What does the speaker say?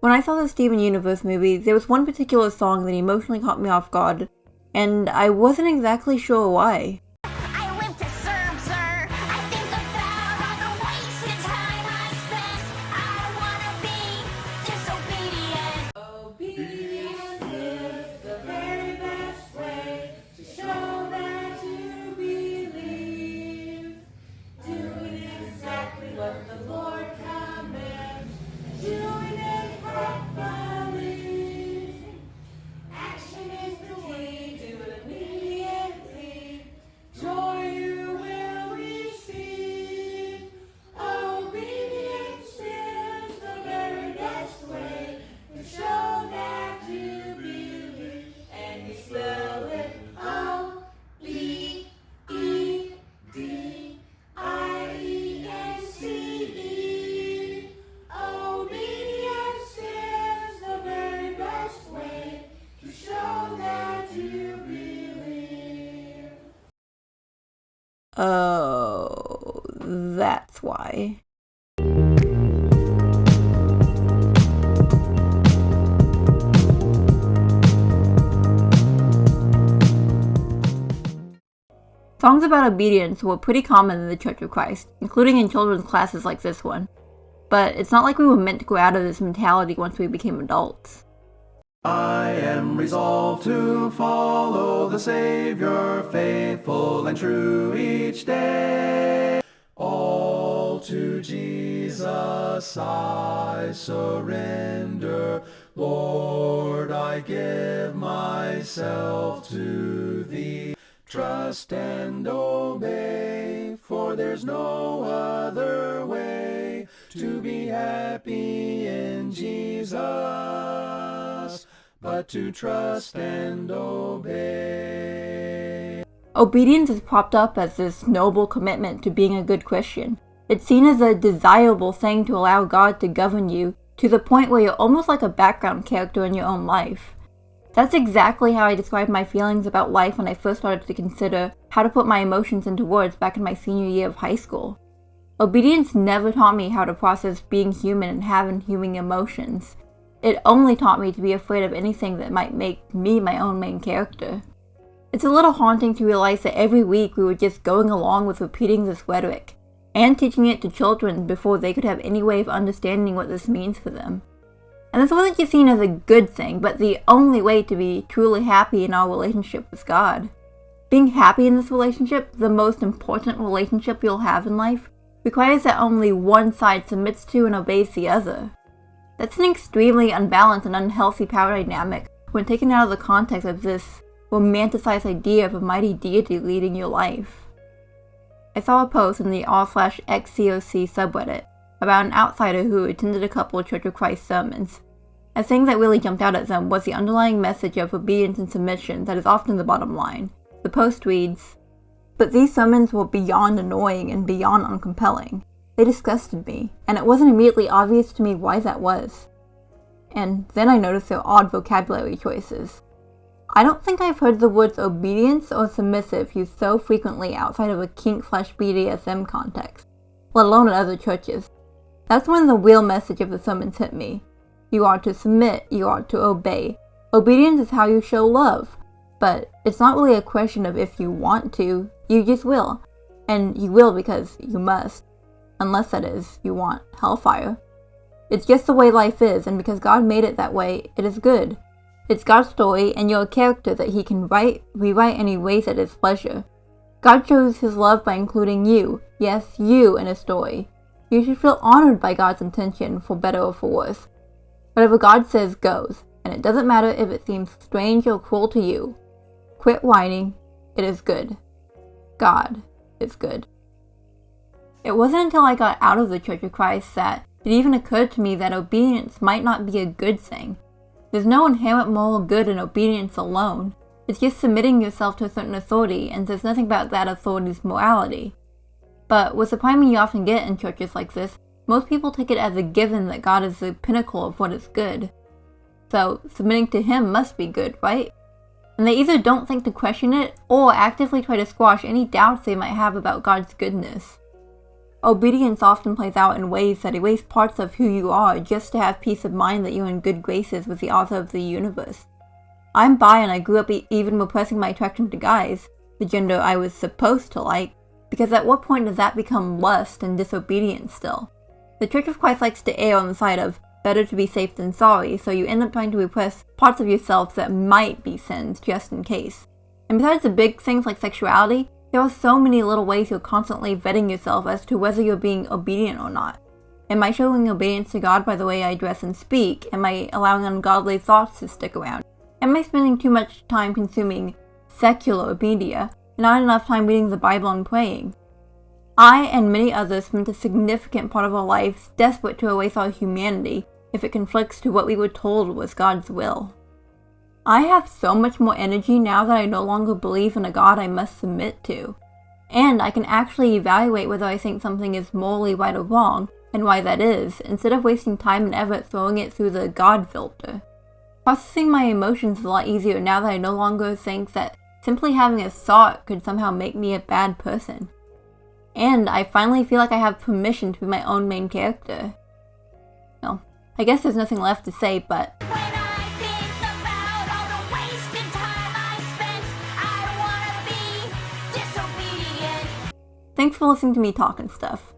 When I saw the Steven Universe movie, there was one particular song that emotionally caught me off guard, and I wasn't exactly sure why. I live to serve, sir. I think about all the wasted time I spent. I wanna be disobedient. Obedience is the very best way to show that you believe. Doing exactly what the Lord commands, doing it properly. Action is the key, do it immediately. Joy you will receive. Obedience is the very best way to show that you believe. And you spell it O-B-E-D-I-E-N-C-E. Obedience is the very best way to show that you believe. Oh, that's why. Songs about obedience were pretty common in the Church of Christ, including in children's classes like this one. But it's not like we were meant to grow out of this mentality once we became adults. I am resolved to follow the Savior, faithful and true each day. All to Jesus I surrender. Lord, I give myself to Thee. Trust and obey, for there's no other way to be happy in Jesus, but to trust and obey. Obedience is propped up as this noble commitment to being a good Christian. It's seen as a desirable thing to allow God to govern you to the point where you're almost like a background character in your own life. That's exactly how I described my feelings about life when I first started to consider how to put my emotions into words back in my senior year of high school. Obedience never taught me how to process being human and having human emotions. It only taught me to be afraid of anything that might make me my own main character. It's a little haunting to realize that every week we were just going along with repeating this rhetoric, and teaching it to children before they could have any way of understanding what this means for them. And this wasn't just seen as a good thing, but the only way to be truly happy in our relationship with God. Being happy in this relationship, the most important relationship you'll have in life, requires that only one side submits to and obeys the other. That's an extremely unbalanced and unhealthy power dynamic when taken out of the context of this romanticized idea of a mighty deity leading your life. I saw a post in the r/excoc subreddit about an outsider who attended a couple of Church of Christ sermons. A thing that really jumped out at them was the underlying message of obedience and submission that is often the bottom line. The post reads, "But these sermons were beyond annoying and beyond uncompelling. They disgusted me, and it wasn't immediately obvious to me why that was. And then I noticed their odd vocabulary choices. I don't think I've heard the words obedience or submissive used so frequently outside of a kink/BDSM context, let alone at other churches. That's when the real message of the sermons hit me. You are to submit, you are to obey. Obedience is how you show love. But it's not really a question of if you want to, you just will. And you will because you must. Unless, that is, you want hellfire. It's just the way life is, and because God made it that way, it is good. It's God's story, and you're a character that He can write, rewrite, and erase at His pleasure. God shows His love by including you, yes, you, in His story. You should feel honored by God's intention, for better or for worse. Whatever God says goes, and it doesn't matter if it seems strange or cruel to you. Quit whining. It is good. God is good." It wasn't until I got out of the Church of Christ that it even occurred to me that obedience might not be a good thing. There's no inherent moral good in obedience alone. It's just submitting yourself to a certain authority, and there's nothing about that authority's morality. But with the priming you often get in churches like this, most people take it as a given that God is the pinnacle of what is good. So submitting to Him must be good, right? And they either don't think to question it, or actively try to squash any doubts they might have about God's goodness. Obedience often plays out in ways that erase parts of who you are just to have peace of mind that you're in good graces with the author of the universe. I'm bi and I grew up even repressing my attraction to guys, the gender I was supposed to like, because at what point does that become lust and disobedience still? The Church of Christ likes to err on the side of better to be safe than sorry, so you end up trying to repress parts of yourself that might be sins just in case. And besides the big things like sexuality, there are so many little ways you're constantly vetting yourself as to whether you're being obedient or not. Am I showing obedience to God by the way I dress and speak? Am I allowing ungodly thoughts to stick around? Am I spending too much time consuming secular media and not enough time reading the Bible and praying? I and many others spent a significant part of our lives desperate to erase our humanity if it conflicts to what we were told was God's will. I have so much more energy now that I no longer believe in a God I must submit to. And I can actually evaluate whether I think something is morally right or wrong, and why that is, instead of wasting time and effort throwing it through the God filter. Processing my emotions is a lot easier now that I no longer think that simply having a thought could somehow make me a bad person. And I finally feel like I have permission to be my own main character. Well, I guess there's nothing left to say, but thanks for listening to me talk and stuff.